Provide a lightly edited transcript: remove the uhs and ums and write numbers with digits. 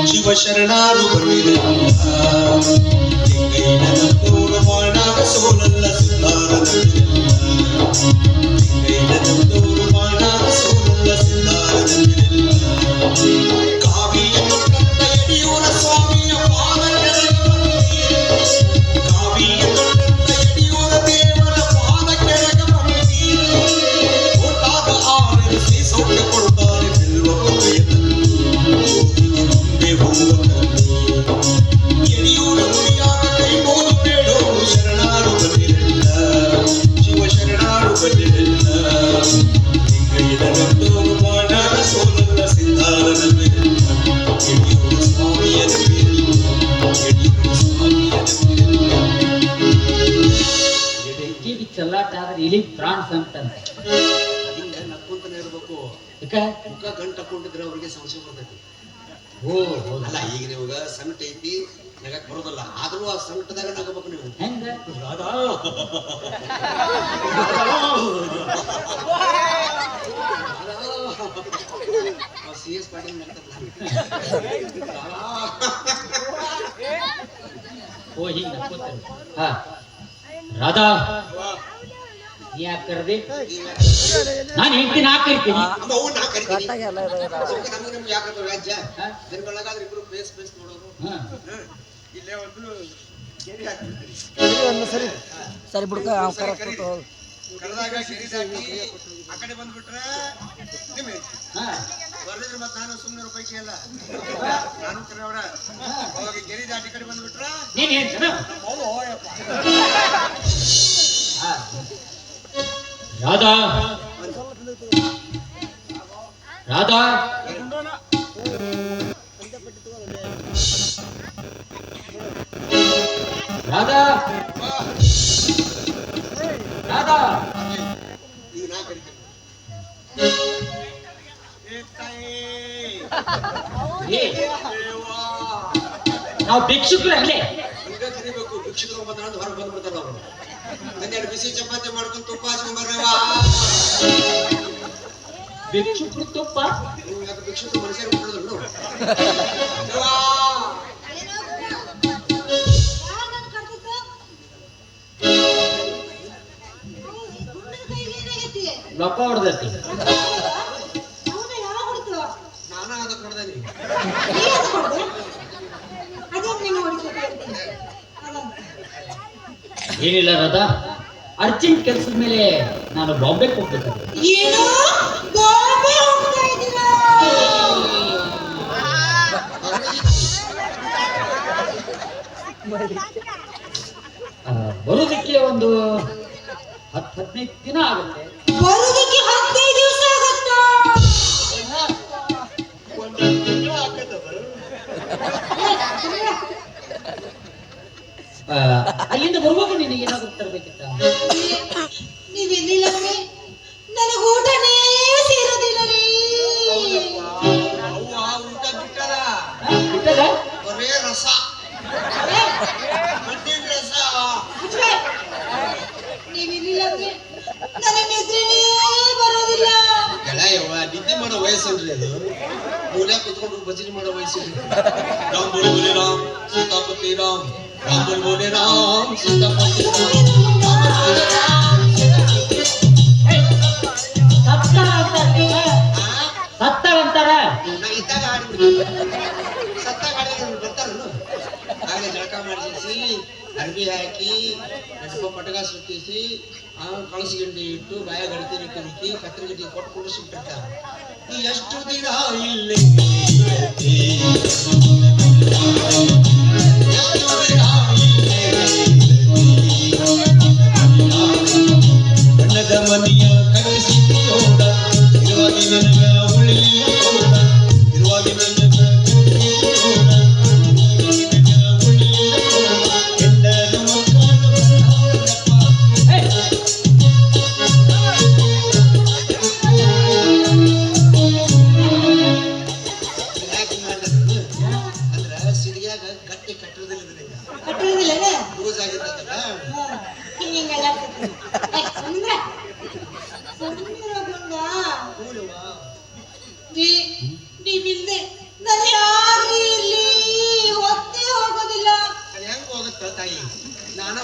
ಶಿವಶರಣಾರು ಬನ್ನಿರಲ್ಲ ಲಿಂಗೈನದತ್ತೂರು ಮಾಡಾಗ ಸೋಲಲ್ಲ ಲಿಂಗೈನದತ್ತೂರು ಮಾಡಾಗ ಸೋಲಲ್ಲ ಸಿಂಗಾರದಲ್ಲಿರಲ್ಲ ಕಾವಿಯ ತೊಟ್ಟಂತ ಯಡಿಯೂರ ಸ್ವಾಮಿಯ ಪಾದ ಕಾವಿಯ ತೊಟ್ಟಂತ ಯಡಿಯೂರ ದೇವರ ಪಾದ ಕೆಳಗ ಕೊಟ್ಟಾಗ ಆರಿಸಿ ಸೌಖ್ಯ ಕೊಡ್ತಾರೆ ಬಿಲ್ವ ಯಡಿಯೂರ ಮುಡಿಯಾಗ ಕೈ ಮುಗಿದು ಬೇಡೋ ಶರಣಾರು ಬಂದಿರಲ್ಲ ಶಿವ ಶರಣಾರು ಬಂದಿರಲ್ಲ ಲಿಂಗೈನದತ್ತೂರು ಮಾಡಾಗ ಸೋಲಲ್ಲ ಸಿಂಗಾರದಲ್ಲಿರಲ್ಲ ಯಡಿಯೂರ ಸ್ವಾಮಿಯ ಚಲ್ಲಾಟ ಆದ್ರೆ ಇಳಿ ಪ್ರಾಣ ಸಂತಂತೆ ಹಿಂಗ ನಕ್ಕೊಂತಾನೆ ಇರ್ಬೇಕು. ಮುಖ ಗಂಟು ಹಾಕೊಂಡಿದ್ರೆ ಅವ್ರಿಗೆ ಸಂಶಯ ಬರ್ತೈತಿ. ಓ ಅಲ್ಲ ಈಗ ನೀವಾಗ ಸಂಕಟ ಐತಿ ನಗಕ್ ಬರೋದಲ್ಲ ಆದ್ರೂ ಆ ಸಂಕಟದಾಗ ನಗಬೇಕು ನೀವು. ಹೆಂಗ CS ಪಾಟೀಲ್ ಮಾಡ್ತಾರಲ್ಲ ಓ ಹಿಂಗ ನಕ್ಕೋತಾರೆ. ಹಾ ರಾಧಾ ನೀ ಯಾಕೆ ಕರೆದಿ? ನಾನು ಹೇಳ್ತೀನಿ ನಾ ಕರಿತೀನಿ. ಅಮ್ಮ ಅವ್ನು ನಾ ಕರಿತೀನಿ. ನಮ್ಗೆ ಯಾಕಂದ್ರೆ ರಾಜ್ಯ ಜನಗಳಾಗಾದ್ರೆ ಇಬ್ರು ಬೇಸ್ ನೋಡೋರು ಇಲ್ಲೇ ಒಂದು ಕೆರೆ ಹಾಕ್ಬಿಡ್ತೀರಿ ಸರಿ ಬಿಡ್ಕ ಕರೆದಾಗ ಕೆರೆ ಹಾಕಿ ಆ ಕಡೆ ಬಂದ್ಬಿಟ್ರೆ ನಿಮ್ಮೆ ಬರ್ಲಿದ್ರೆ ಮತ್ತೆ ನಾನು ಸುಮ್ಮನೆ ರೂಪಾಯಿ ಅಲ್ಲ ನಾನು ಕರೆಯವರ ಅವಾಗ ಕೆರೆ ದಾಟಿ ಕಡೆ ಬಂದ್ಬಿಟ್ರ ನೀನ್ ಹೇಳ್ತಾನ ರಾಧಾ ರಾಧಾ ರಾಧಾ ರಾಧಾ ಈಗ ನಾ ಕರಿತೀನಿ ನಾವು ಭಿಕ್ಷುಕರು ಅಲ್ಲೇ ಹಂಗ ಕರಿಬೇಕು. ಭಿಕ್ಷುಕರು ಬಂದ್ರ ಹೊರಗೆ ಬಂದ್ಬಿಡ್ತಾರ ಅವರು. ಒಂದೆರಡು ಬಿಸಿ ಚಪಾತಿ ಮಾಡ್ಕೊಂಡು ತುಪ್ಪ ಹಚ್ಕೊಂಡ್ ಬರ್ರವಾ. ಭಿಕ್ಷುಕರು ತುಪ್ಪ ಭಿಕ್ಷುಕರು ಮನುಷ್ಯರು ಬಿಡೋದ್ರು ಲೊಕ್ಕ ಹೊಡೆದೈತಿ. ನಾನ ಅದಕ್ಕೆ ಹೊಡೆದೇನಿ. ಏನಿಲ್ಲ ರಾಧಾ, ಅರ್ಜೆಂಟ್ ಕೆಲಸದ ಮೇಲೆ ನಾನು ಬಾಂಬೆಗೆ ಹೋಗ್ಬೇಕು. ಏನು ಬಾಂಬೆ ಹೋಗ್ತಾ ಇದ್ದೀರಾ? ಬರೋದಕ್ಕೆ ಒಂದು 10-15 ದಿನ ಆಗುತ್ತೆ. ಬರೋದಕ್ಕೆ 15 ದಿವಸ ಆಗುತ್ತಾ? ಅಲ್ಲಿಂದ ಬರುವಾಗ ನಿನಗೆ ಏನಾದ್ರು ತರಬೇಕಿತ್ತ? ನೀವೆಲ್ಲಿಲ್ಲ ನನಗೆ ಊಟನೇ ಸೇರೋದಿಲ್ಲ ರೀ. ಊಟ ಬಿಟ್ಟಾರ ಬಿಟ್ಟದ ಬರೇ ರಸ ಮಣ್ಣಿನ ರಸ. ನೀವೆಲ್ಲಿಲ್ಲ ನನಗೆ ನಿದ್ರೆನೇ ಬರೋದಿಲ್ಲ. ಗೆಳೆಯವ್ವ ನಿದ್ದೆ ಮಾಡೋ ವಯಸ್ಸಲ್ರಿ ಅದು. ಮೂಲೆ ಕುತ್ಕೊಂಡು ಭಜನೆ ಮಾಡೋ ವಯಸ್ಸಿಲ್ರಿ. ರಾಮ್ ಬೋಲೆ ಬೋಲೆ ರಾಮ್ ಸೀತಾಪತಿ ರಾಮ್ ರಾಮ್ ಬೋಲೆ ಬೋಲೆ ರಾಮ್ ಸೀತಾಪತಿ ಸತ್ತಾಳ ಅಂತಾರ. ನಾ ಇದ್ದಾಗ ಆಡ್ಬಿಡ್ತೀನಿ. ಸತ್ತಾಗ ಆಡಿದ್ರೆ ಬರ್ತಾರಲ್ಲ ಹಾಗೆ ಜಳಕ ಮಾಡಿಸಿ ಅರ್ಬಿ ಹಾಕಿ ನೆನಪ ಪಟಕ ಸುತ್ತಿಸಿ ಕಳಸಗಂಡಿ ಇಟ್ಟು ಬಾಯ ಗಡ್ತೀನಿ ಕುರುಕಿ ಕತ್ತರಿ ಗಡ್ಡಿ ಕೊಟ್ಟು ಕುಡಿಸ್ಬಿಟ್ಟಿರ್ತಾರೆ. ಈ ಎಷ್ಟು ದಿನ ಇಲ್ಲೇ ಬಣ್ಣದ ಮನೆಯ ಕಳಿಸಿ ತೋಡ ಇರುವಾಗಿ ನನಗ ಉಳಿಲಿಲ್ಲ ತೋಡ ಇರುವಾಗಿ ನನಗ ನೀವಿಲ್ದೆ ನಾನು ಯಾರು ಇರ್ಲಿ ತಾಯಿ ನಾನ